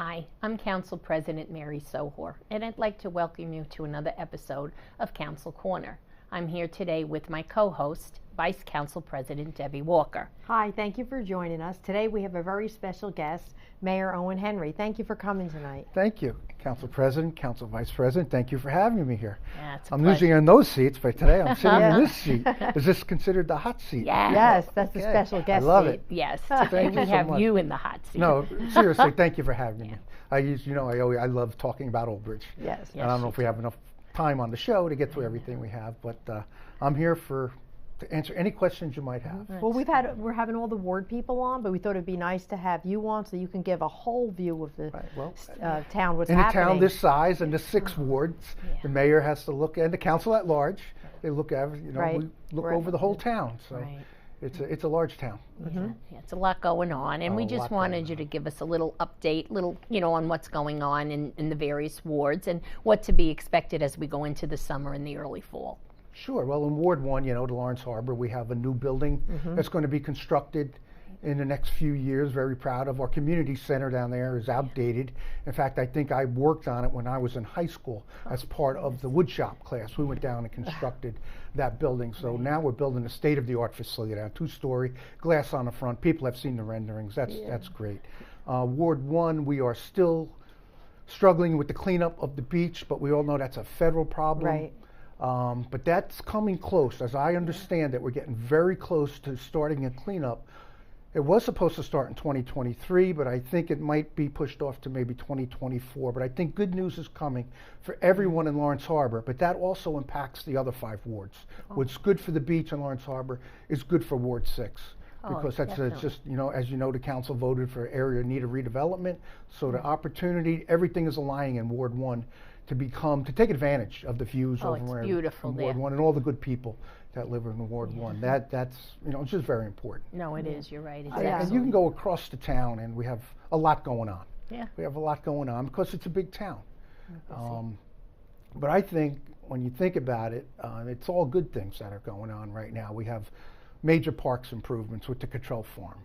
Hi, I'm Council President Mary Sohor, and I'd like to welcome you to another episode of Council Corner. I'm here today with my co-host, Vice Council President Debbie Walker. Hi, thank you for joining us. Today we have a very special guest, Mayor Owen Henry. Thank you for coming tonight. Thank you, Council President, Council Vice President. Thank you for having me here. Yeah, it's a I'm pleasure. usually in those seats, but today I'm sitting in this seat. Is this considered the hot seat? Yeah. Yes, that's the Okay. special guest I love seat. it. Yes, Thank today you we so have much. you in the hot seat. No, seriously, thank you for having me. I love talking about Old Bridge. Yes. And I don't know if we have enough time on the show to get through everything we have, but I'm here to answer any questions you might have. Well, we're having all the ward people on, but we thought it'd be nice to have you on so you can give a whole view of the Right, well, town, what's in happening. a town this size and the 6 wards, the mayor has to look, and the council at large, they look at, Right. we look Right. over the whole town. So Right. it's a large town. Yeah, it's a lot going on, and we A just lot wanted going you to give us a little update, on what's going on in the various wards and what to be expected as we go into the summer and the early fall. Sure. Well, in Ward 1, the Lawrence Harbor, we have a new building that's going to be constructed in the next few years. Very proud of our community center down there. Is outdated. In fact, I think I worked on it when I was in high school as part of the woodshop class. We went down and constructed that building. So now we're building a state-of-the-art facility, a 2-story, glass on the front. People have seen the renderings. That's great. Ward 1, we are still struggling with the cleanup of the beach, but we all know that's a federal problem. Right. But that's coming close. As I understand it, we're getting very close to starting a cleanup. It was supposed to start in 2023, but I think it might be pushed off to maybe 2024. But I think good news is coming for everyone in Lawrence Harbor, but that also impacts the other 5 wards. What's good for the beach in Lawrence Harbor is good for Ward 6. Because that's it's just, as you know, the council voted for area in need of redevelopment. So the opportunity, everything is aligning in Ward 1 to take advantage of the views Oh, over it's in beautiful Ward there. 1 and all the good people that live in Ward 1. That's it's just very important. No, it is. You're right. It's And you absolutely. can go across the town, and we have a lot going on. Yeah. We have a lot going on because it's a big town. But I think when you think about it, it's all good things that are going on right now. We have major parks improvements with the Cottrell Farm.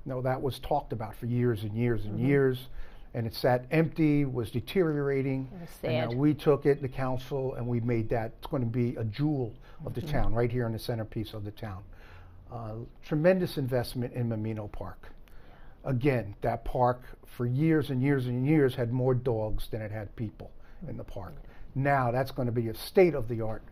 That was talked about for years and years and years, and it sat empty, was deteriorating. It was And sad. we took it, the council, and we made that. It's going to be a jewel of the town, right here in the centerpiece of the town. Tremendous investment in Mamino Park. Again, that park for years and years and years had more dogs than it had people in the park. Now that's going to be a state-of-the-art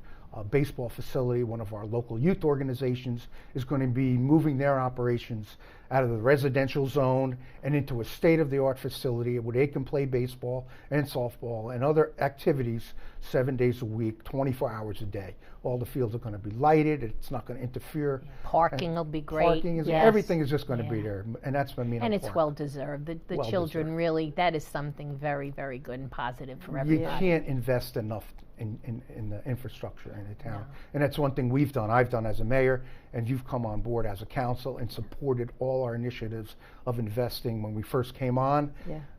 baseball facility. One of our local youth organizations is going to be moving their operations out of the residential zone and into a state-of-the-art facility where they can play baseball and softball and other activities 7 days a week, 24 hours a day. All the fields are going to be lighted. It's not going to interfere. Parking will be great. Parking is Yes. Everything is just going to be there, and that's Mamino And it's Park. well deserved. The Well children deserved. really, that is something very, very good and positive for You everybody. can't invest enough in the infrastructure in the town. And that's one thing I've done as a mayor, and you've come on board as a council and supported all our initiatives of investing. When we first came on,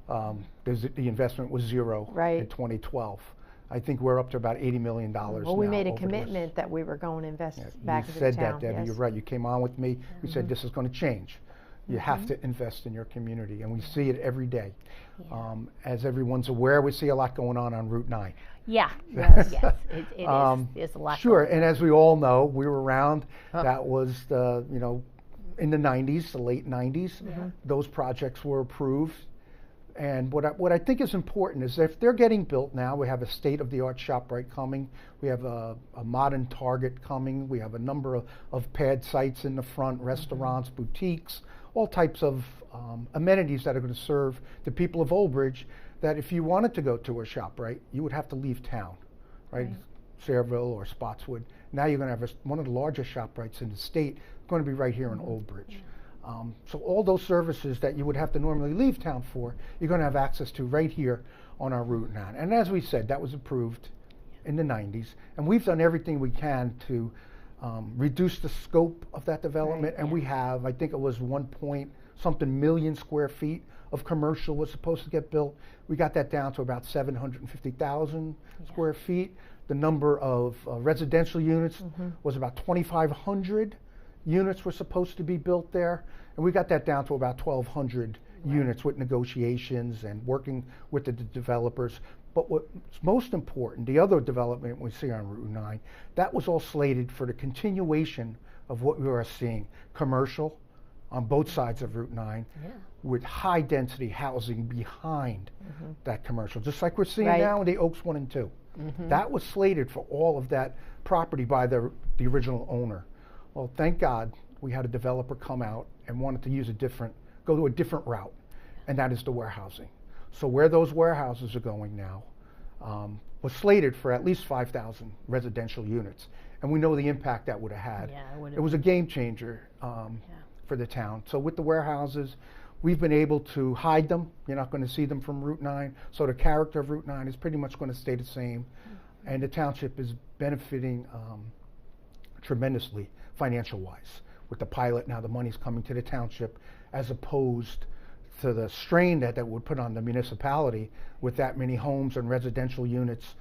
the investment was zero Right. in 2012. I think we're up to about $80 million Well, we now made a over commitment that we were going to invest this. back You into said the town. that, Debbie. Yes. You're right. You came on with me. You said this is going to change. You have to invest in your community, and we see it every day. As everyone's aware, we see a lot going on Route 9. Yeah, yes, it is. There's a lot Sure, going and as we all know, we were around. That was in the 90s, the late 90s. Those projects were approved. And what I think is important is if they're getting built now, we have a state-of-the-art ShopRite coming. We have a modern Target coming. We have a number of pad sites in the front, restaurants, boutiques, all types of amenities that are going to serve the people of Old Bridge. That if you wanted to go to a ShopRite, you would have to leave town, right? Sayreville or Spotswood. Now you're going to have one of the largest ShopRites in the state going to be right here in Old Bridge. So all those services that you would have to normally leave town for, you're going to have access to right here on our Route 9. And as we said, that was approved in the 90s. And we've done everything we can to reduce the scope of that development. And we have, I think it was 1.something million square feet of commercial was supposed to get built. We got that down to about 750,000 square feet. The number of residential units was about 2,500 units were supposed to be built there, and we got that down to about 1,200 units with negotiations and working with the developers. But what's most important, the other development we see on Route 9, that was all slated for the continuation of what we are seeing, commercial on both sides of Route 9, with high density housing behind that commercial, just like we're seeing now in the Oaks 1 and 2. That was slated for all of that property by the original owner. Well, thank God we had a developer come out and wanted to use go to a different route, and that is the warehousing. So where those warehouses are going now was slated for at least 5,000 residential units, and we know the impact that would have had. It was a game changer for the town. So with the warehouses, we've been able to hide them. You're not going to see them from Route 9. So the character of Route 9 is pretty much going to stay the same. And the township is benefiting tremendously financial-wise. With the pilot, now the money's coming to the township as opposed to the strain that would put on the municipality with that many homes and residential units,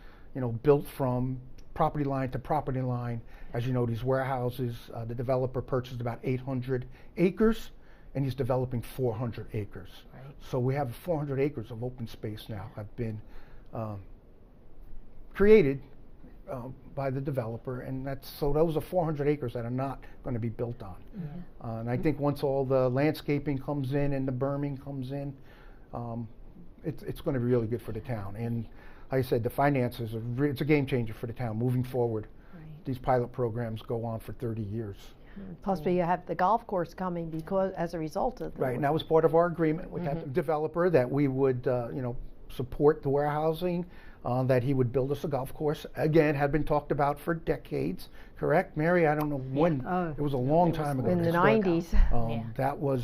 built from property line to property line. As you know, these warehouses, the developer purchased about 800 acres, and he's developing 400 acres. So we have 400 acres of open space now have been created by the developer, and those are 400 acres that are not going to be built on. And I think once all the landscaping comes in and the berming comes in, it's going to be really good for the town. And like I said, the finances it's a game changer for the town moving forward. These pilot programs go on for 30 years. Plus, we have the golf course coming as a result of the and that was part of our agreement with that developer that we would, support the warehousing, that he would build us a golf course. Again, had been talked about for decades. Correct, Mary? I don't know when. It was a long time ago. In the 90s. That was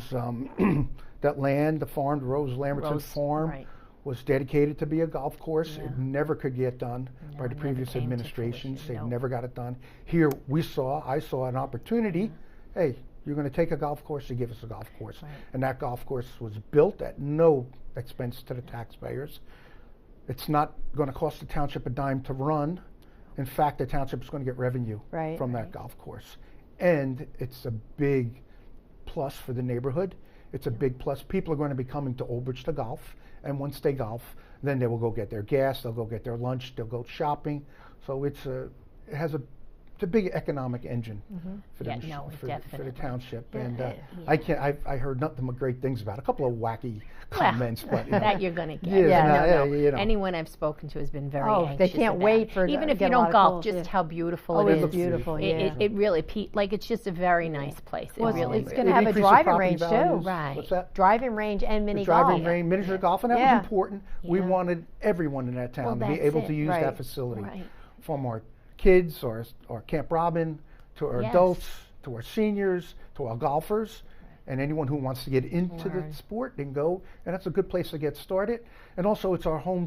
that land, the farm, the Rose Lamberton farm, was dedicated to be a golf course. It never could get done by the previous administrations. They never got it done. Here I saw an opportunity. Hey, you're going to take a golf course, you give us a golf course. And that golf course was built at no expense to the taxpayers. It's not going to cost the township a dime to run. In fact, the township is going to get revenue from that golf course. And it's a big plus for the neighborhood. It's a big plus. People are going to be coming to Old Bridge to golf. And once they golf, then they will go get their gas, they'll go get their lunch, they'll go shopping. So it's a big economic engine for the township. And I heard nothing but great things about it. A couple of wacky comments, but that you're going to get. Anyone I've spoken to has been very anxious. They can't wait for even if you don't golf, just how beautiful it is. It's beautiful. It really it's just a very nice place. It's going to have a driving range too. What's that? Driving range and mini golf. Driving range, miniature golf, and that was important. We wanted everyone in that town to be able to use that facility, from our kids or Camp Robin to our adults, to our seniors, to our golfers, and anyone who wants to get into the sport can go, and that's a good place to get started. And also it's our home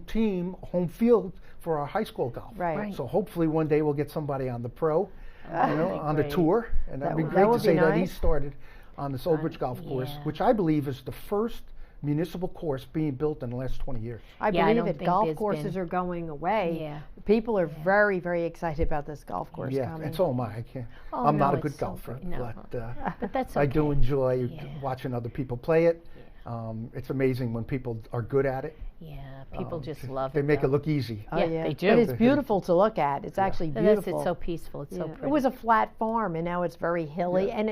field for our high school golf. So hopefully one day we'll get somebody on the pro, on the tour, and that'd be great to say that he started on this Old Bridge Golf Course, which I believe is the first municipal course being built in the last 20 years. I believe that golf courses are going away. People are very, very excited about this golf course coming. And so am I. I'm not a good golfer, but that's okay. I do enjoy watching other people play it. It's amazing when people are good at it. People just love it. They make it look easy. They do. But it's beautiful to look at. It's actually beautiful. It's so peaceful. It's so pretty. It was a flat farm, and now it's very hilly. And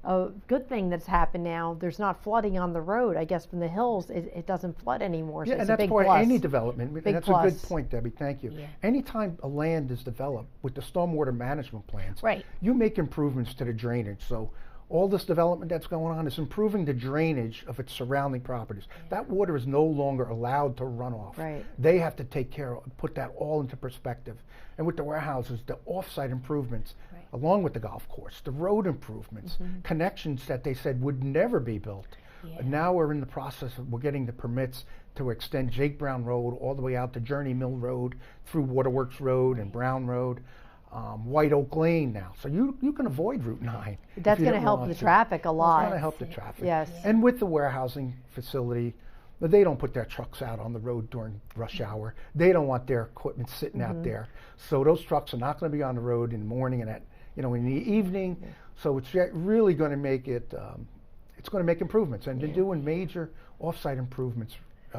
a good thing that's happened now, there's not flooding on the road. I guess from the hills, it doesn't flood anymore. So it's and that's a big part plus. of any development. Big and that's plus. a good point, Debbie. Thank you. Anytime a land is developed with the stormwater management plans, you make improvements to the drainage. So all this development that's going on is improving the drainage of its surrounding properties. That water is no longer allowed to run off. They have to take care of, put that all into perspective. And with the warehouses, the off-site improvements, along with the golf course, the road improvements, connections that they said would never be built. Now we're in the process of, we're getting the permits to extend Jake Brown Road all the way out to Journey Mill Road, through Waterworks Road and Brown Road. White Oak Lane now. So you can avoid Route 9. That's going to help the traffic a lot. It's going to help the traffic. Yes. And with the warehousing facility, they don't put their trucks out on the road during rush hour. They don't want their equipment sitting out there. So those trucks are not going to be on the road in the morning and in the evening. So it's really going to make it it's going to make improvements, and they're doing major off-site improvements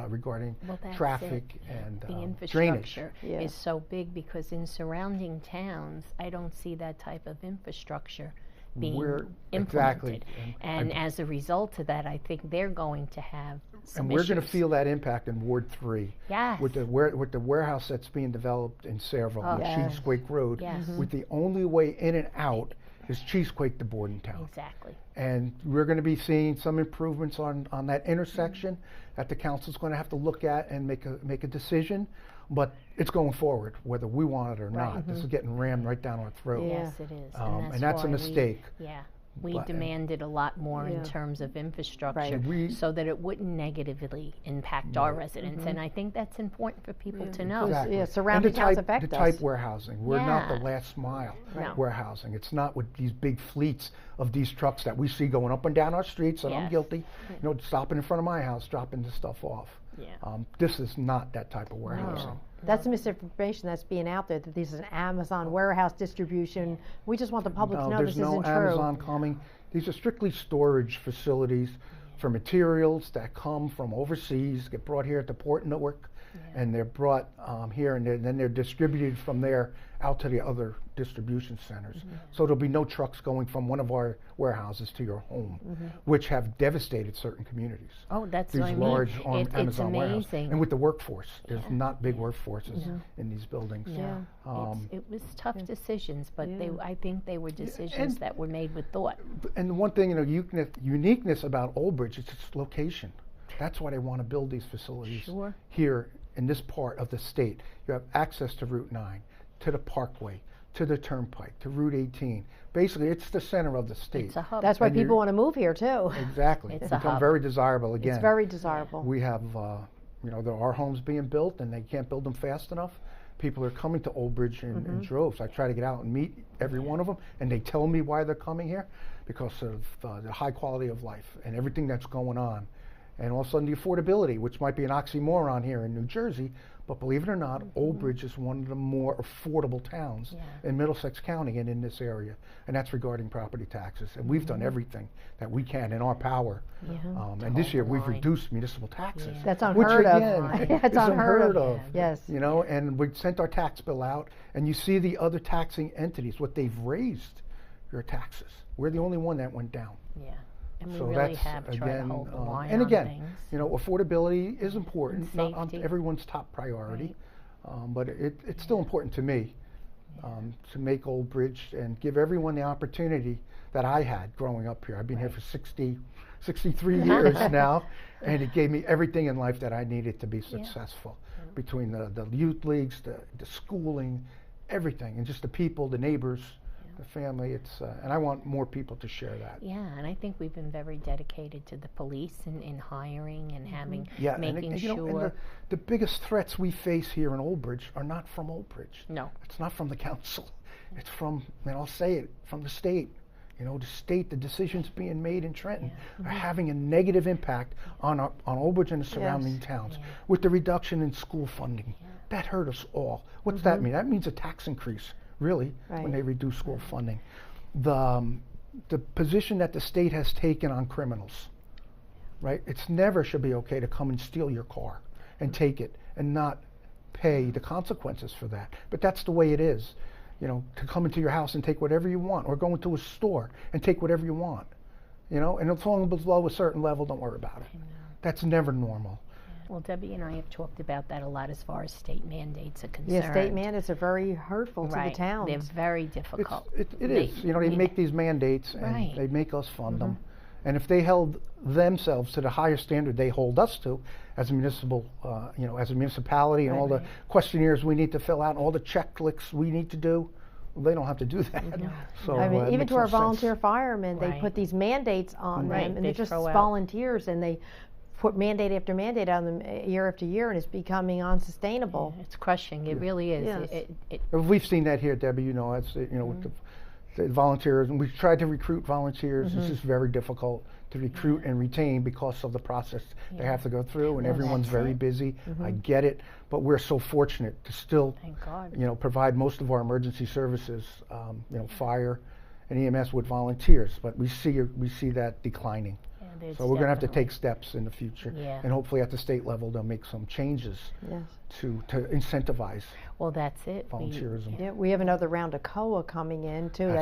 regarding that's traffic it. and The drainage. infrastructure is so big because in surrounding towns, I don't see that type of infrastructure being implemented. Exactly. And as a result of that, I think they're going to have some And we're going to issues. feel that impact in Ward 3. Yes. With the warehouse that's being developed in Sayreville, on Yes. Cheesequake Road, Yes. with the only way in and out is Cheesequake to Bordentown. Exactly. And we're going to be seeing some improvements on that intersection that the council's going to have to look at and make a decision. But it's going forward, whether we want it or not. This is getting rammed right down our throat. Yeah. Yes, it is. And that's a why mistake. We But- demanded a lot more Yeah. in terms of infrastructure Right. We- so that it wouldn't negatively impact our residents. And I think that's important for people to know. Exactly. Yeah, And surrounding the towns type, affect the us. type warehousing. We're not the Yeah. last mile No. warehousing. It's not with these big fleets of these trucks that we see going up and down our streets, and I'm Yes. guilty, stopping in front of my house, dropping the stuff off. Yeah. This is not that type of warehousing. That's the misinformation that's being out there, that this is an Amazon warehouse distribution. We just want the public to know there's this no isn't true. Amazon coming. These are strictly storage facilities for materials that come from overseas, get brought here at the Port Newark, and they're brought here, and then they're distributed from there out to the other distribution centers. So there'll be no trucks going from one of our warehouses to your home, which have devastated certain communities. Oh, that's These what I mean. large It's Amazon warehouses. amazing. And with the workforce, there's not big workforces in these buildings. Yeah. It was tough decisions, but I think they were decisions and- that were made with thought. And the one thing, uniqueness about Old Bridge is its location. That's why they want to build these facilities Sure. here in this part of the state. You have access to Route 9, to the Parkway, to the Turnpike, to Route 18. Basically, it's the center of the state. It's a hub. That's why And you're- people want to move here too. Exactly. It's It's a become hub. very desirable again. It's very desirable. We have, there are homes being built, and they can't build them fast enough. People are coming to Old Bridge in droves. I try to get out and meet every one of them, and they tell me why they're coming here, because of the high quality of life and everything that's going on. And also the affordability, which might be an oxymoron here in New Jersey, but believe it or not, Old Bridge is one of the more affordable towns in Middlesex County and in this area, and that's regarding property taxes. And we've done everything that we can in our power. And this year we've line. reduced municipal taxes. That's which unheard of. again That's is unheard unheard of. of. Yes. And we sent our tax bill out, and you see the other taxing entities, what they've raised your taxes. We're the only one that went down. Yeah. And we So really that's have tried again, to hold the line and on again, things. affordability is important, And not on safety. everyone's top priority, but it's still important to me to make Old Bridge and give everyone the opportunity that I had growing up here. I've been here for 63 years now, and it gave me everything in life that I needed to be successful. Between the youth leagues, the schooling, everything, and just the people, the neighbors, the family. And I want more people to share that. Yeah, and I think we've been very dedicated to the police in hiring and having, making and sure. the biggest threats we face here in Old Bridge are not from Old Bridge. No. It's not from the council. It's from, and I'll say it, from the state. The state, the decisions being made in Trenton are having a negative impact on Old Bridge and the surrounding towns with the reduction in school funding. That hurt us all. What's that mean? That means a tax increase, really, when they reduce school funding. The position that the state has taken on criminals, right? It's never should be okay to come and steal your car and take it and not pay the consequences for that. But that's the way it is. To come into your house and take whatever you want, or go into a store and take whatever you want, and as long as it's below a certain level, don't worry about it. That's never normal. Well, Debbie and I have talked about that a lot as far as state mandates are concerned. Yeah, state mandates are very hurtful to the towns. They're very difficult. It is. They make these mandates and they make us fund them. And if they held themselves to the higher standard they hold us to, as a municipal, as a municipality, and all the questionnaires we need to fill out, and all the checklists we need to do, well, they don't have to do that. So I mean, it even makes to no our sense. volunteer firemen, they Right. put these mandates on Right, them, and they they're just throw out- volunteers, and they put mandate after mandate on them year after year, and it's becoming unsustainable. It's crushing. It really is. Yes. We've seen that here, Debbie. With the volunteers, and we've tried to recruit volunteers. This is very difficult to recruit and retain because of the process they have to go through, and everyone's that's very it. busy. I get it, but we're so fortunate to still, Thank God. provide most of our emergency services, fire and EMS with volunteers. But we see that declining. So we're going to have to take steps in the future. Yeah. And hopefully at the state level they'll make some changes Yes. to incentivize Well, that's it. volunteerism. Yeah, we have another round of COA coming in too.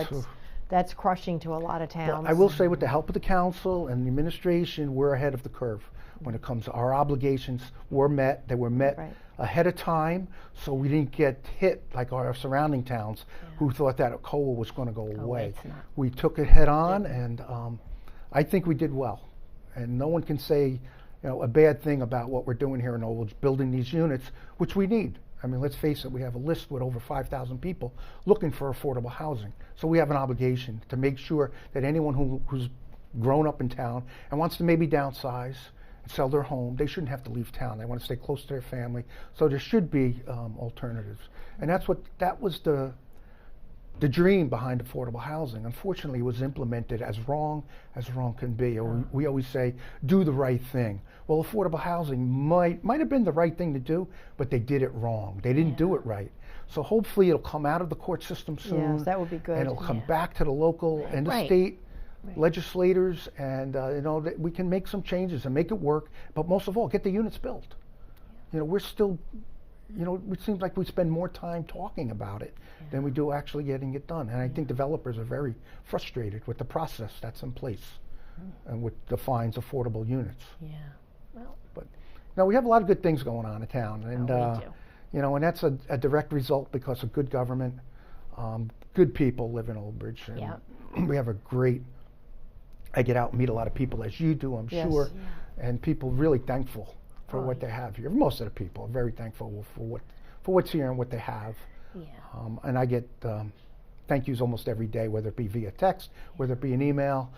That's crushing to a lot of towns. But I will say, with the help of the council and the administration, we're ahead of the curve when it comes to our obligations. Were met. They were met ahead of time, so we didn't get hit like our surrounding towns who thought that COA was going to go away. It's not. We took it head on, and I think we did well. And no one can say, a bad thing about what we're doing here in Old Bridge, building these units, which we need. I mean, let's face it, we have a list with over 5,000 people looking for affordable housing. So we have an obligation to make sure that anyone who's grown up in town and wants to maybe downsize and sell their home, they shouldn't have to leave town. They want to stay close to their family. So there should be alternatives. And that was the dream behind affordable housing. Unfortunately, it was implemented as wrong can be. Or we always say, do the right thing. Well, affordable housing might have been the right thing to do, but they did it wrong. They didn't do it right. So hopefully it'll come out of the court system soon. Yes, that would be good. And it'll come back to the local and the state legislators, and that we can make some changes and make it work. But most of all, get the units built. We're still, it seems like we spend more time talking about it than we do actually getting it done. And I think developers are very frustrated with the process that's in place and what defines affordable units. Yeah. Well, but we have a lot of good things going on in town, and we do. And that's a direct result because of good government. Good people live in Old Bridge, and we have a great. I get out and meet a lot of people, as you do, I'm sure, and people really thankful for what they have here. Most of the people are very thankful for what's here and what they have. Yeah. And I get thank yous almost every day, whether it be via text, whether it be an email.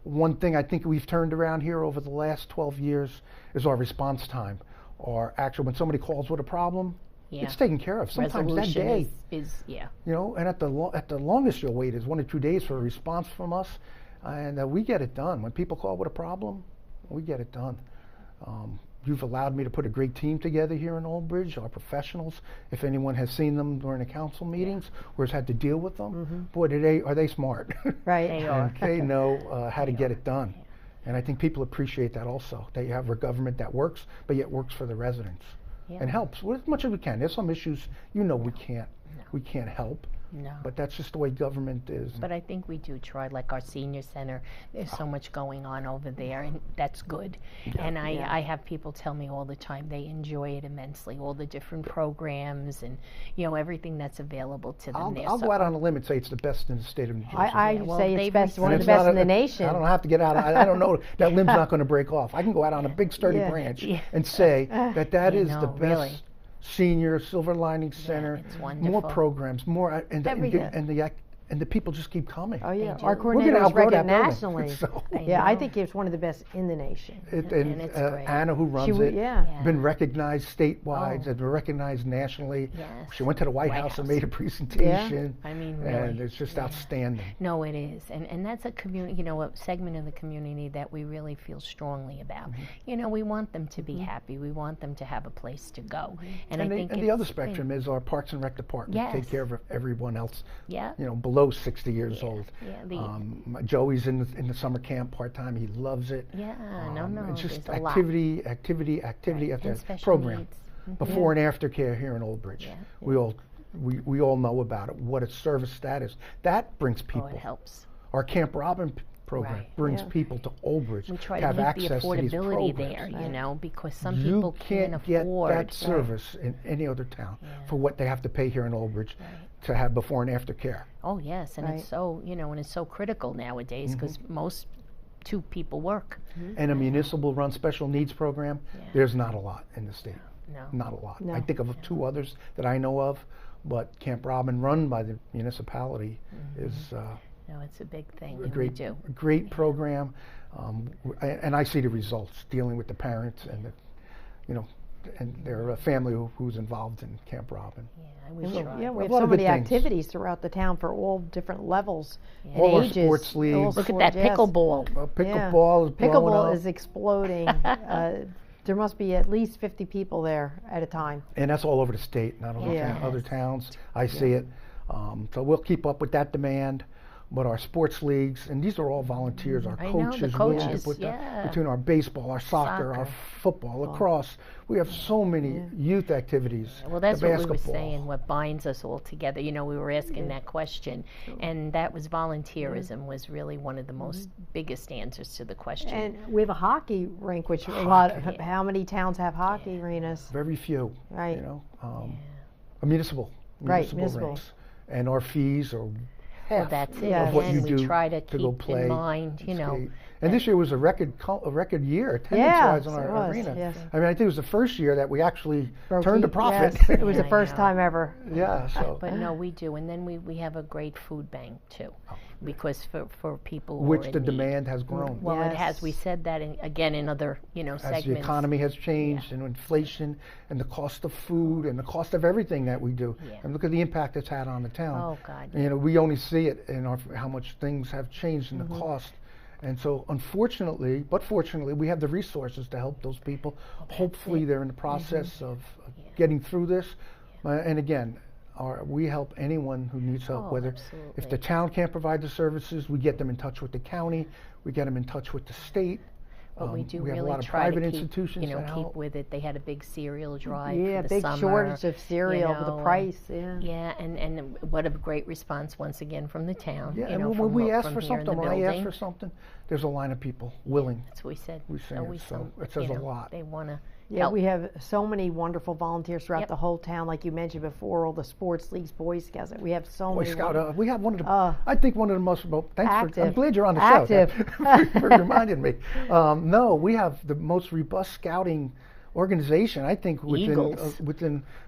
One thing I think we've turned around here over the last 12 years is our response time. Or actually, when somebody calls with a problem, it's taken care of. Sometimes that day is and at the longest you'll wait is 1 or 2 days for a response from us, and we get it done. When people call with a problem, we get it done. You've allowed me to put a great team together here in Old Bridge, our professionals. If anyone has seen them during the council meetings or has had to deal with them, boy, are they smart. Right. They are. And they know how to get it done. And I think people appreciate that also. They have a government that works, but yet works for the residents and helps as much as we can. There's some issues we can't help. No. But that's just the way government is. But I think we do try, like our senior center, there's so much going on over there, and that's good. And I have people tell me all the time they enjoy it immensely, all the different programs and, everything that's available to them there. I'll go out on a limb and say it's the best in the state of New Jersey. I say it's best, one of the best in the nation. I don't have to get out. I don't know. That limb's not going to break off. I can go out on a big sturdy branch and say that is the best. Really. Senior Silver Lining Center, it's wonderful. more programs, more and the people just keep coming. Oh yeah, do. our We're gonna coordinator is outgrow recognized that nationally. So. I think it's one of the best in the nation. And it's great. Anna, who runs it, been recognized statewide, and recognized nationally. Yes. She went to the White House and made a presentation. I mean, really. And it's just outstanding. No, it is, and that's a community, a segment of the community that we really feel strongly about. We want them to be happy. We want them to have a place to go. And I think the other spectrum is our Parks and Rec department. Yes. Take care of everyone else. Yeah. Below 60 years old. Yeah, Joey's in the summer camp part-time. He loves it. Yeah, It's just there's a lot. activity after And special program. needs. Before and after care here in Old Bridge. Yeah. We all know about it. What its service status. That brings people. Oh, it helps. Our Camp Robin program brings people to Old Bridge We try to have meet access the to these affordability programs. there, because some people can't afford. You can't get that service in any other town for what they have to pay here in Old Bridge to have before and after care. Oh yes, and it's so and it's so critical nowadays because most two people work. And a municipal-run special needs program, there's not a lot in the state. No. Not a lot. No. I think of two others that I know of, but Camp Robin, run by the municipality, is No, it's a big thing. a and great, we do. a great program. And I see the results dealing with the parents and and their family who's involved in Camp Robin. Yeah, we try. Yeah, we A have lot so of many good things. activities throughout the town for all different levels and All our ages. sports leagues. All Look at sports, that pickleball. Pickleball is blowing Pickleball up. is exploding. There must be at least 50 people there at a time. And that's all over the state, not only Yeah. other towns. I see it. So we'll keep up with that demand. but our sports leagues, and these are all volunteers, our I know, the coaches, willing to coaches, put yeah. between our baseball, our soccer, our football, lacrosse. We have so many youth activities. Well, that's the what we were basketball. saying, what binds us all together. You know, we were asking that question, and that was volunteerism was really one of the most biggest answers to the question. And we have a hockey rink, which a lot of, how many towns have hockey arenas? Very few. Right. You know, a municipal municipal. rinks, and our fees are Well, half that's it. Yeah. of what Again, you do we try to keep go play in mind, you know. skate. And this year was a record year attendance-wise on it our was, arena. yes. I mean, I think it was the first year that we actually Broke turned a even. profit. Yes, it was the I first know. time ever. Yeah, so But no, we do. And then we have a great food bank, too, because for people who are which in the need. demand has grown. Well, it Yes. has. We said that, again, in other, As segments. the economy has changed and inflation and the cost of food and the cost of everything that we do. Yeah. And look at the impact it's had on the town. Oh, God. You know, we only see it in how much things have changed in Mm-hmm. the cost. And so, unfortunately, but fortunately, we have the resources to help those people. Hopefully, they're in the process of getting through this. And again, we help anyone who needs help. Oh, Whether absolutely. if the town can't provide the services, we get them in touch with the county. We get them in touch with the state. But we do we have a really lot of try private to keep, institutions that keep help. with it. They had a big cereal drive Yeah, for the big summer. shortage of cereal with know, the price. Yeah. Yeah, and what a great response once again from the town. Yeah, you and know, when from we what- ask from for here in something, the when I ask building. for something, there's a line of people willing. That's what we said. We say it, so some, it says you a know, lot. They want to Yeah, help. we have so many wonderful volunteers throughout Yep. the whole town, like you mentioned before, all the sports leagues, Boy Scouts. We have so Boy many. Scout, we have one of the, Oh. I think one of the most, thanks for, I'm Active. glad you're on the Active. show. For reminding me. No, we have the most robust scouting organization, I think, Eagles.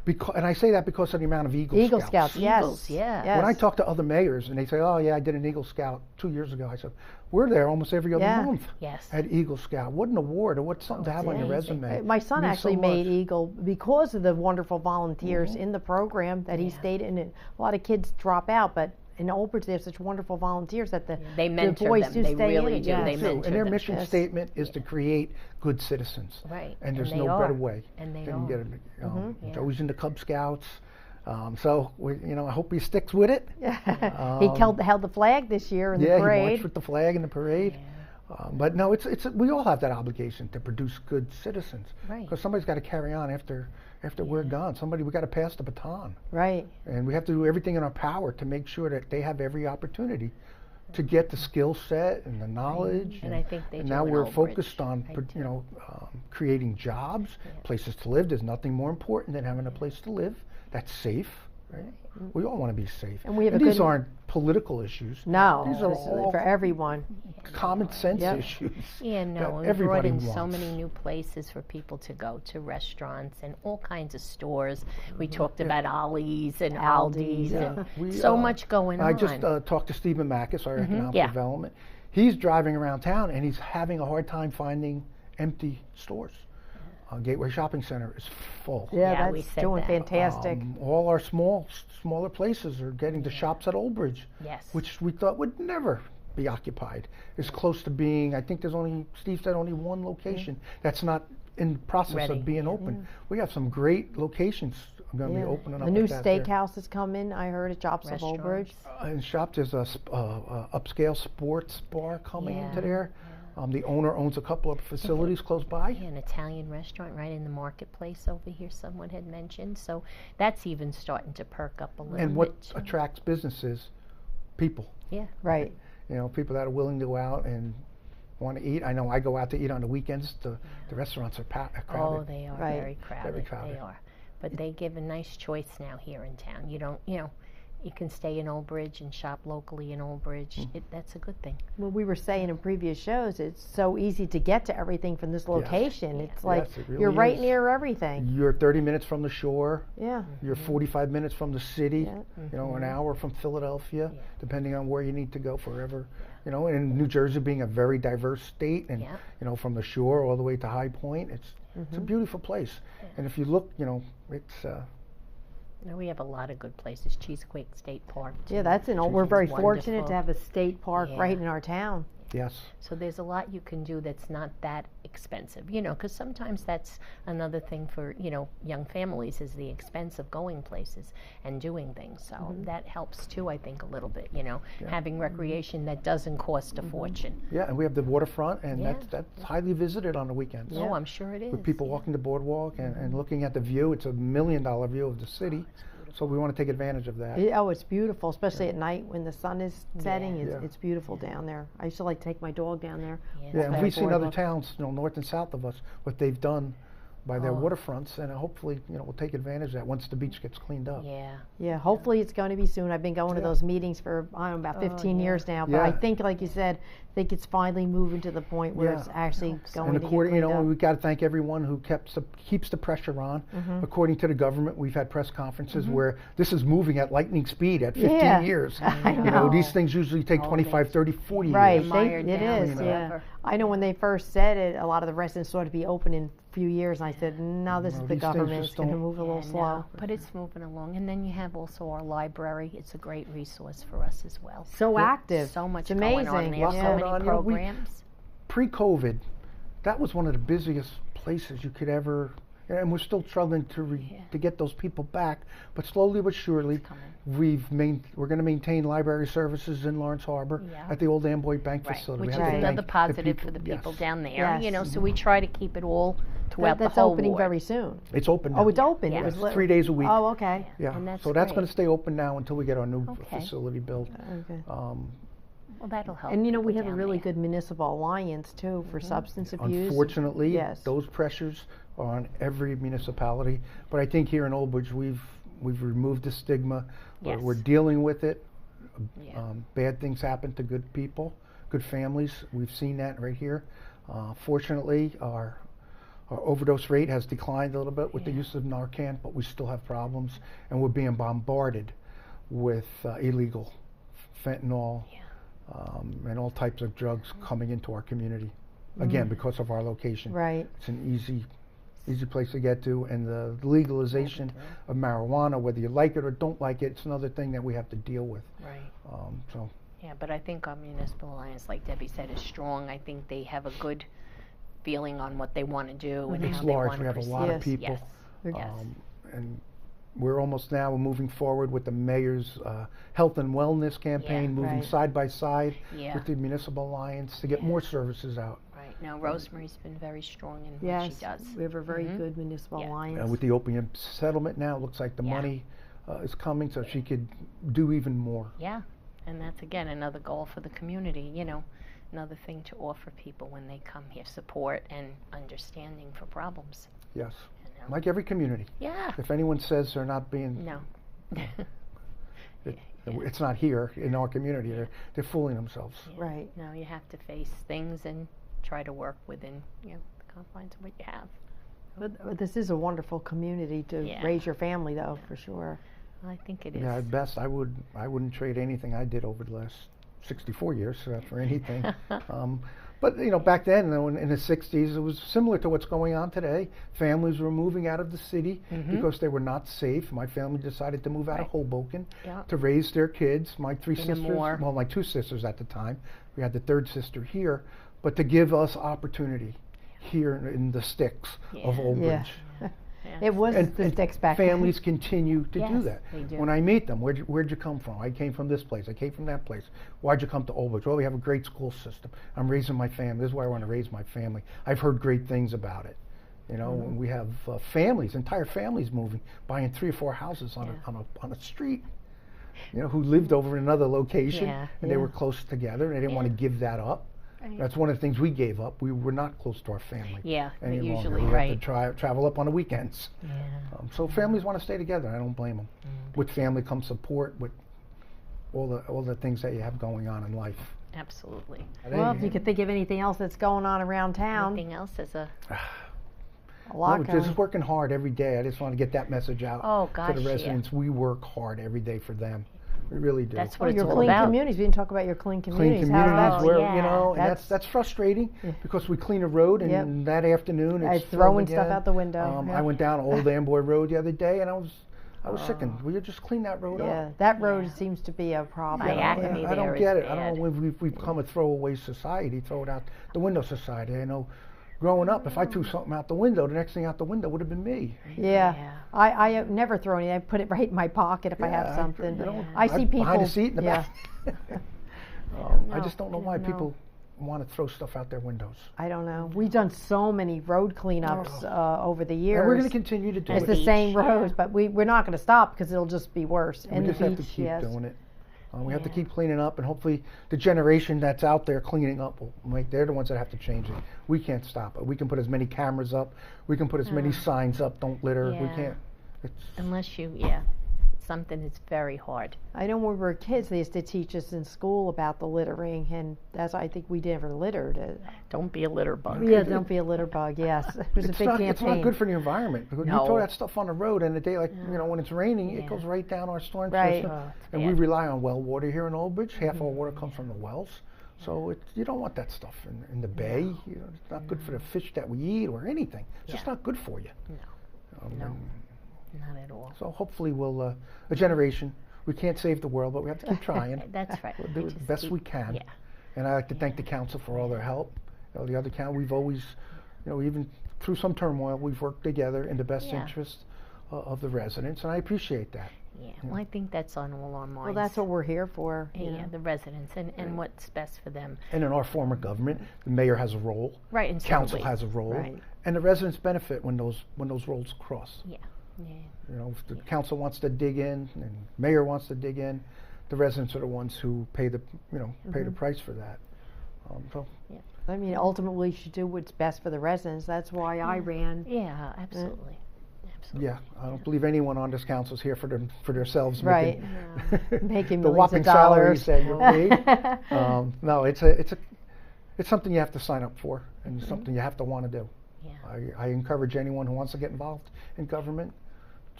Because, and I say that because of the amount of Eagle Scouts, yes. Eagles, yeah. Yes. When I talk to other mayors and they say, oh yeah, I did an Eagle Scout 2 years ago, I said, we're there almost every other Yeah. month Yes. at Eagle Scout. What an award, or what's something to have on your amazing. resume. My son Means actually so made much. Eagle because of the wonderful volunteers in the program that he Yeah. stayed in. A lot of kids drop out, but in Old Bridge they have such wonderful volunteers that They mentor the boys them. do They stay really in. do. Yes. They True. mentor And their them. mission Yes. statement is to create good citizens. Right. And there's they no are. better way And they than are. get it. Yeah. Joey's in the Cub Scouts. So, I hope he sticks with it. he held the flag this year in Yeah, the he parade. marched with the flag in the parade. But no, we all have that obligation to produce good citizens. Right. Because somebody's got to carry on after we're gone. We got to pass the baton. Right. And we have to do everything in our power to make sure that they have every opportunity to get the skill set and the knowledge. And I think they and do now in we're Old Bridge. focused on, I do. creating jobs, places to live. There's nothing more important than having a place to live that's safe. Right? We all want to be safe. And we have a these good- aren't political issues. No, These are this is all for everyone. common sense Yep. issues. Yeah, no, that we brought everybody in so wants. many new places for people to go to, restaurants and all kinds of stores. We talked about Ollie's and Aldi's yeah. and so much going on. I just talked to Stephen Mackis, our economic Yeah. development. He's driving around town and he's having a hard time finding empty stores. Gateway Shopping Center is full. Yeah, we that's said doing that. fantastic. All our smaller places are getting the shops at Old Bridge, Yes. which we thought would never be occupied. It's close to being, I think there's only, Steve said only one location that's not in the process Ready. of being open. We have some great locations going to be Yeah. opening up. The new like that there. steakhouse is coming. I heard at Shops of Old Bridge. Restaurants. In shop, there's a upscale sports bar coming Yeah. into there. The owner owns a couple of facilities close by. Yeah, an Italian restaurant right in the marketplace over here, someone had mentioned. So that's even starting to perk up a little And what bit. too. attracts businesses? People. Yeah. Right. People that are willing to go out and want to eat. I know I go out to eat on the weekends. The restaurants are crowded. Oh, they are Right. very crowded. They crowded. are. But they give a nice choice now here in town. You don't, you can stay in Old Bridge and shop locally in Old Bridge. That's a good thing. Well, we were saying in previous shows, it's so easy to get to everything from this location. It's like Yes, it really you're right is. near everything. You're 30 minutes from the shore. Yeah. You're 45 minutes from the city. Yeah. An hour from Philadelphia, depending on where you need to go forever. And New Jersey being a very diverse state, and Yeah. from the shore all the way to High Point, it's a beautiful place. And if you look, it's Now we have a lot of good places. Cheesequake State Park. Too, Yeah, that's an old. which We're is very wonderful. fortunate to have a state park Yeah. right in our town. Yes. So there's a lot you can do that's not that expensive, you know, because sometimes that's another thing for, you know, young families is the expense of going places and doing things. So that helps too, I think, a little bit, you know, having recreation that doesn't cost a fortune. Yeah, and we have the waterfront, and Yeah. that's highly visited on the weekends. Oh, I'm sure it is. With people walking the boardwalk and looking at the view. It's $1 million view of the city. So we want to take advantage of that. Oh, it's beautiful, especially at night when the sun is setting. Yeah. It's beautiful down there. I used to like take my dog down there. Yeah, and Walk we've that seen other boardwalk. towns, you know, north and south of us, what they've done by their Oh. waterfronts, and hopefully, you know, we'll take advantage of that once the beach gets cleaned up. Yeah. Yeah, hopefully it's going to be soon. I've been going to Yeah. those meetings for, I don't know, about 15 yeah. years now. But I Yeah. think, like you said, I think it's finally moving to the point where Yeah. it's actually going And to get according, you cleaned know, up. we've got to thank everyone who keeps the pressure on. According to the government, we've had press conferences where this is moving at lightning speed at 15 Yeah. years. I You know, know. these things usually take Oh, 25, 30, 40 Right, years. Mired it down is, yeah. forever. I know when they first said it, a lot of the residents thought it'd be open in a few years, and I said, no, this No, is the these things government. just It's going to don't- move a little Yeah, slow. no, but it's moving along. And then you have also our library. It's a great resource for us as well. So active. So much It's going on amazing. there. Lots So going many on. You know, programs. Pre-COVID, that was one of the busiest places you could ever, and we're still struggling to get those people back. But slowly but surely, coming. we're going to maintain library services in Lawrence Harbor Yeah. at the old Amboy Bank Right, facility. which We is have to another thank positive for the yes. people down there. Yes. You know, so we try to keep it all throughout That's the whole opening ward. very soon. It's open now. Oh, it's open. Yeah. It was It's lit- 3 days a week. Oh, okay. Yeah, and that's so that's great. going to stay open now until we get our new Okay. facility built. Okay. Well, that'll help. And you know, we people have a down really there. good municipal alliance too for substance abuse. Unfortunately, Yes. those pressures are on every municipality. But I think here in Old Bridge, we've removed the stigma. Yes. We're dealing with it. Yeah. Bad things happen to good people, good families. We've seen that right here. Fortunately, our overdose rate has declined a little bit with the use of Narcan, but we still have problems, and we're being bombarded with illegal fentanyl and all types of drugs coming into our community. Again, because of our location. Right. It's an easy place to get to, and the legalization of marijuana, whether you like it or don't like it, it's another thing that we have to deal with. Right. So Yeah, but I think our municipal alliance, like Debbie said, is strong. I think they have a good feeling on what they want to do and it's how they large. want We to have a proceed. lot of Yes. people. Yes. And we're almost now moving forward with the mayor's health and wellness campaign, Yeah, moving right. side by side Yeah. with the municipal alliance to get more services out. Right. Now, Rosemary's been very strong in what Yes. she does. We have a very good municipal Yeah. alliance. And with the opium settlement now, it looks like the Yeah. money is coming, so she could do even more. Yeah. And that's, again, another goal for the community, you know, another thing to offer people when they come here, support and understanding for problems. Yes, You know? like every community. Yeah. If anyone says they're not being, No. it's not here in our community, they're fooling themselves. Right. No, you have to face things and try to work within, you know, the confines of what you have. But this is a wonderful community to Yeah. raise your family, though, for sure. I think it is. Yeah, at best, I wouldn't trade anything I did over the last 64 years for anything. But you know, back then, in the 60s, it was similar to what's going on today. Families were moving out of the city because they were not safe. My family decided to move out of Right. Hoboken Yeah. to raise their kids. My three In a sisters, more- well, my two sisters at the time. We had the third sister here, but to give us opportunity here in the sticks of Yeah. Old Yeah. Bridge. Yeah. It was And the sticks back then. families continue to do Yes, that. they do. When I meet them, where'd you come from? I came from this place. I came from that place. Why'd you come to Old Bridge? Well, we have a great school system. I'm raising my family. This is why I want to raise my family. I've heard great things about it. You know, we have families, entire families moving, buying 3 or 4 houses on a street. You know, who lived over in another location, Yeah. and they were close together, and they didn't want to give that up. Right. That's one of the things we gave up. We were not close to our family Yeah, any longer. usually, We right. had to travel up on the weekends. Yeah. So families want to stay together. I don't blame them. With family comes support, with all the things that you have going on in life. Absolutely. Well, if you could think of anything else that's going on around town, Anything else as a a lot We're going. just working hard every day. I just want to get that message out Oh, to gosh, the yeah. residents. We work hard every day for them. We really do. That's Oh, what it's your all clean about. communities. We didn't talk about your clean Clean communities. How communities about- where, yeah. you know, and That's- that's frustrating Yeah. because we clean a road and Yep. that afternoon it's Throwing filled stuff again. out the window. I yeah. went down Old Amboy Road the other day and I I was sickened. Will you just clean that road up? Yeah, that road seems to be a problem. My acne I don't there get is it. I don't bad. know. We've become a throwaway society, throw it out the window society. I know growing up, if I threw something out the window, the next thing out the window would have been me. Yeah. Yeah. I never throw anything. I put it right in my pocket if I have Yeah, something. you know, I see people. behind the seat in the yeah. back. I just don't know why people want to throw stuff out their windows. I don't know. We've done so many road cleanups over the years. And we're going to continue to do It's it. the beach, same roads, but we're not going to stop because it'll just be worse. We And just the have to beach, keep yes. doing it. We have to keep cleaning up, and hopefully the generation that's out there cleaning up, they're the ones that have to change it. We can't stop it. We can put as many cameras up. We can put as many signs up, don't litter. We Yeah. can't. It's, Unless you, something that's very hard. I know when we were kids, they used to teach us in school about the littering, and I think we never littered. Don't be a litter bug. Yeah, don't be a litter bug. Yes, it was a big campaign. it's not good for the environment. Because you No. throw that stuff on the road, and the day, when it's raining, it Yeah. goes right down our storm Right. system. Oh, it's And we bad. rely on well water here in Old Bridge. Half our water comes from the wells. So you don't want that stuff in the bay. You know, it's not good for the fish that we eat or anything. It's just not good for you. No. Um, No. and Not at all. So hopefully we'll, a generation, we can't save the world, but we have to keep trying. That's right. We'll do We it the just best keep- we can. Yeah. And I like to thank the council for all their help. The other council, we've always, even through some turmoil, we've worked together in the best Yeah. interest of the residents, and I appreciate that. Yeah. Well, I think that's on all our minds. Well, that's what we're here for. You know. the residents and what's best for them. And in our form of government, the mayor has a role, Right. And so council we- has a role, Right. and the residents benefit when those roles cross. Yeah. Yeah. If the council wants to dig in and mayor wants to dig in, the residents are the ones who pay the pay the price for that. So I mean, ultimately, you should do what's best for the residents. That's why I ran. Yeah. Absolutely. Absolutely. yeah, I don't believe anyone on this council is here for themselves Right. making, Making the millions whopping of dollars. salaries that you're paid. No, it's something you have to sign up for and something you have to want to do. Yeah. I encourage anyone who wants to get involved in government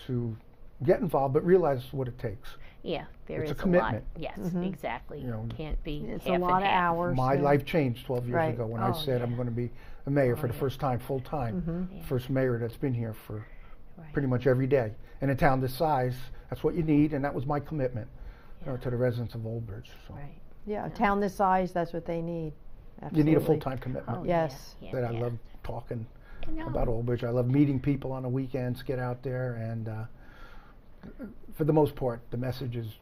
to get involved, but realize what it takes. Yeah. There It's is a commitment. lot. Yes. Exactly. Can't be. It's half a lot and of half. hours. My and- life changed 12 years Right. ago when I Oh, said yeah. I'm going to be a mayor for the first time, full time. First mayor that's been here for Right. pretty much every day. In a town this size, that's what you need, and that was my commitment to the residents of Old Bridge. So Right. Yeah, a town this size, that's what they need. you need a Absolutely. full-time commitment. Oh, Yes. Yeah. That I yeah. love talking I know. about Old Bridge. I love meeting people on the weekends, get out there, and for the most part, the message is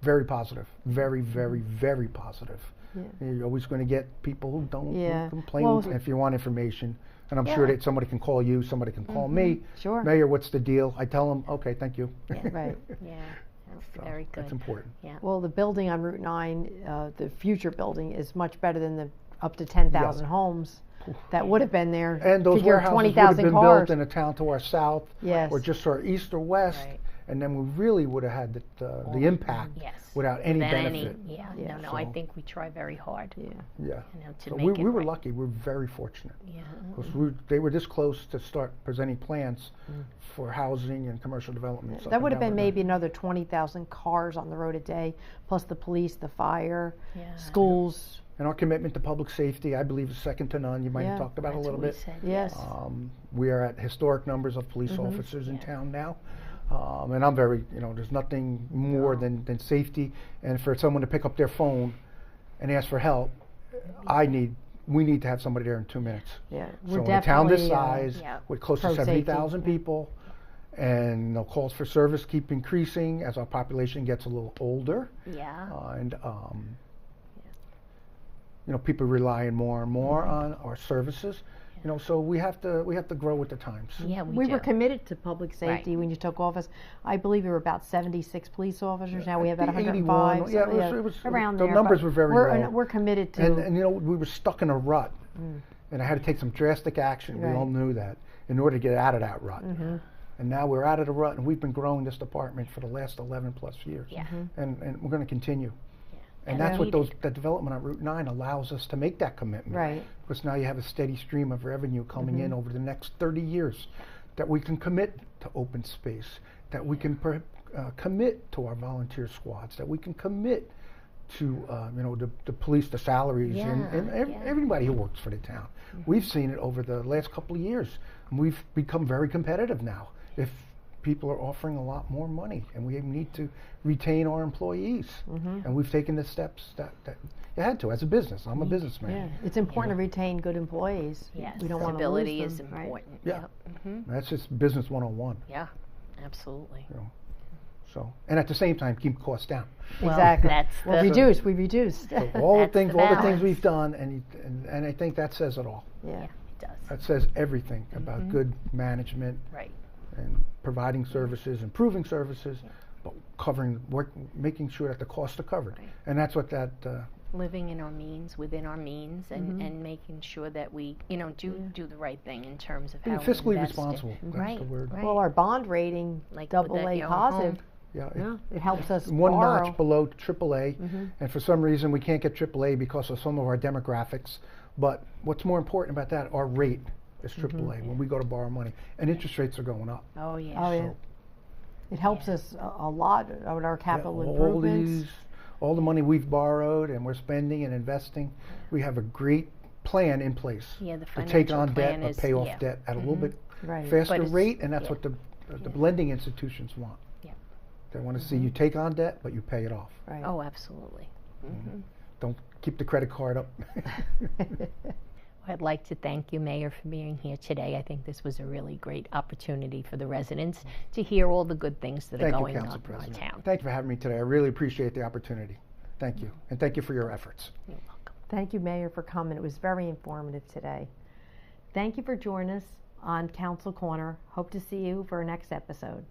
very positive. Very, very, very positive. Yeah. You're always going to get people who don't who Yeah. complain Well, if you want information. And I'm sure Yeah. that somebody can call you, somebody can call me. Sure. Mayor, what's the deal? I tell them, okay, thank you. Yeah. Right. Yeah. That's So very good. That's important. Yeah. Well, the building on Route 9, the future building, is much better than the up to 10,000 homes that would have been there. And those Figure warehouses would have 20,000 been cars. built in a town to our south, Yes. or just to our east or west, Right. and then we really would have had the impact Yes. without any Without benefit. Yeah. Yeah. No. I So- think we try very hard. Yeah. Yeah. To So make we it were right. lucky. We were very fortunate. Yeah. Because they were this close to start presenting plans for housing and commercial development. That would have been maybe another 20,000 cars on the road a day, plus the police, the fire, Yeah. schools. And our commitment to public safety, I believe, is second to none. You might have Yeah. talked about it a That's little what we bit. said, Yes. We are at historic numbers of police officers in town now. And I'm very, there's nothing more than safety. And for someone to pick up their phone and ask for help, we need to have somebody there in 2 minutes. Yeah. So in a town this definitely, size, Yeah. with close to pro safety, 70,000 people, and calls for service keep increasing as our population gets a little older, Yeah. and people relying more and more on our services. So we have to grow with the times. Yeah. We do. were committed to public safety Right. when you took office. I believe there were about 76 police officers. Now we have about 81, 105. yeah, so, it was around the there. numbers but were very we're, low. We're committed to. And we were stuck in a rut, and I had to take some drastic action. We Right. all knew that in order to get out of that rut. And now we're out of the rut, and we've been growing this department for the last 11 plus years. Yeah. And we're going to continue. And And that's what needed. that development on Route 9 allows us to make that commitment. Right. Because now you have a steady stream of revenue coming in over the next 30 years that we can commit to open space, that we can commit to our volunteer squads, that we can commit to the police, the salaries, and everybody who works for the town. We've seen it over the last couple of years, and we've become very competitive now. If people are offering a lot more money, and we need to retain our employees. And we've taken the steps that you had to as a business. I'm a businessman. Yeah, it's important to retain good employees. Yes, We don't want to stability lose is them, right? important. Yeah. Yep. That's just business 101. Yeah, absolutely. You know. So, and at the same time, keep costs down. Well, Exactly. that's Well, the- we reduced. So all That's the things, the all the things balance. we've done, and I think that says it all. Yeah. Yeah, it does. That says everything about good management Right. and providing services, improving services, but making sure that the costs are covered. Right. And that's what that. Living in our means, within our means, and making sure that we, do the right thing in terms of Being how we fiscally invest it. responsible. That's Right. the word. Right. Well, our bond rating, Like with double that, A home. positive. Yeah. Yeah, it helps us One borrow. notch below AAA, and for some reason we can't get AAA because of some of our demographics. But what's more important about that, our rate is AAA when we go to borrow money, and interest rates are going up. Oh yeah. Oh, yeah. It helps us a lot with our capital Yeah, improvements. all the money we've borrowed and we're spending and investing, we have a great plan in place Yeah, the to take financial on debt plan or is- pay off yeah. debt at a little bit Right. faster But it's- rate, and that's yeah. what the lending institutions want. Yeah. They want to see you take on debt, but you pay it off. Right. Oh, absolutely. Don't keep the credit card up. I'd like to thank you, Mayor, for being here today. I think this was a really great opportunity for the residents to hear all the good things that are Thank you, going Council on in our President. town. Thank you for having me today. I really appreciate the opportunity. Thank you. And thank you for your efforts. You're welcome. Thank you, Mayor, for coming. It was very informative today. Thank you for joining us on Council Corner. Hope to see you for our next episode.